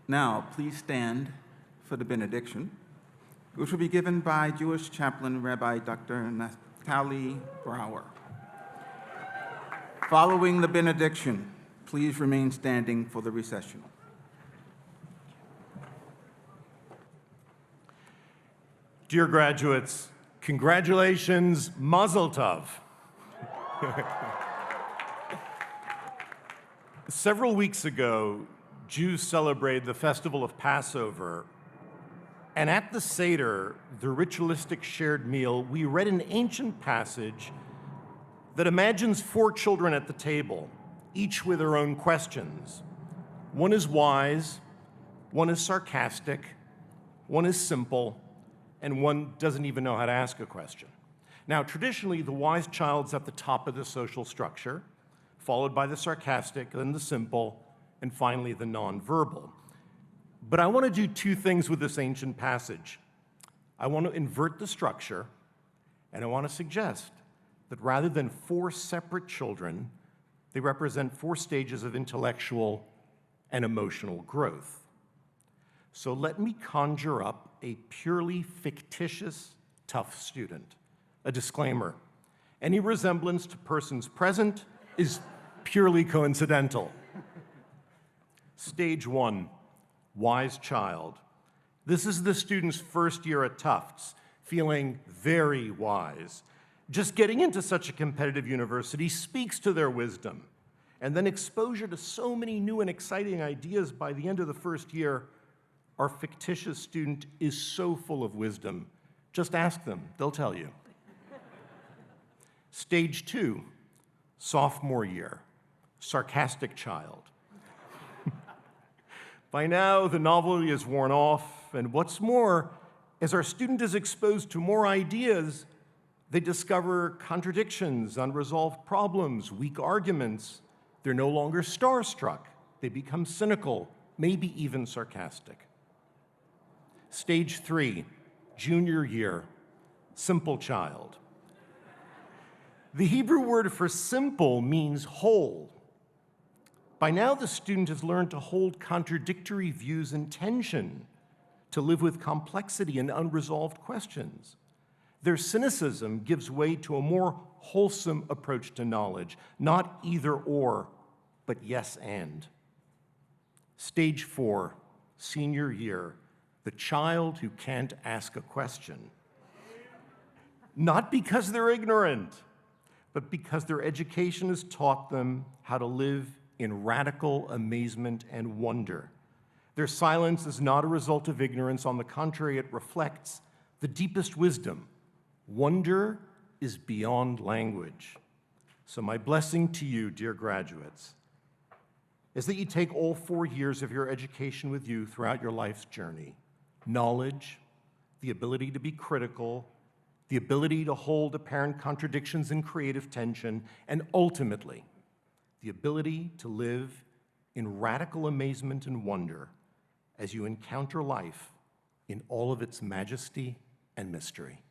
Now, please stand for the benediction, which will be given by Jewish chaplain Rabbi Dr. Naftali Brawer. Following the benediction, please remain standing for the recessional. Dear graduates, congratulations, Mazel Tov. Several weeks ago, Jews celebrated the festival of Passover, and at the Seder, the ritualistic shared meal, we read an ancient passage that imagines 4 children at the table, each with their own questions. One is wise, one is sarcastic, one is simple, and one doesn't even know how to ask a question. Now, traditionally, the wise child's at the top of the social structure, followed by the sarcastic, then the simple, and finally the nonverbal. But I want to do 2 things with this ancient passage. I want to invert the structure, and I want to suggest that rather than 4 separate children, they represent 4 stages of intellectual and emotional growth. So let me conjure up a purely fictitious Tufts student. A disclaimer: any resemblance to persons present is purely coincidental. Stage 1, wise child. This is the student's first year at Tufts, feeling very wise. Just getting into such a competitive university speaks to their wisdom. And then exposure to so many new and exciting ideas by the end of the first year, our fictitious student is so full of wisdom. Just ask them, they'll tell you. Stage 2, sophomore year, sarcastic child. By now, the novelty is worn off, and what's more, as our student is exposed to more ideas, they discover contradictions, unresolved problems, weak arguments. They're no longer starstruck. They become cynical, maybe even sarcastic. Stage 3, junior year, simple child. The Hebrew word for simple means whole. By now, the student has learned to hold contradictory views in tension, to live with complexity and unresolved questions. Their cynicism gives way to a more wholesome approach to knowledge, not either or, but yes and. Stage 4, senior year, the child who can't ask a question. Not because they're ignorant, but because their education has taught them how to live in radical amazement and wonder. Their silence is not a result of ignorance. On the contrary, it reflects the deepest wisdom. Wonder is beyond language. So my blessing to you, dear graduates, is that you take all 4 years of your education with you throughout your life's journey. Knowledge, the ability to be critical, the ability to hold apparent contradictions and creative tension, and ultimately, the ability to live in radical amazement and wonder as you encounter life in all of its majesty and mystery.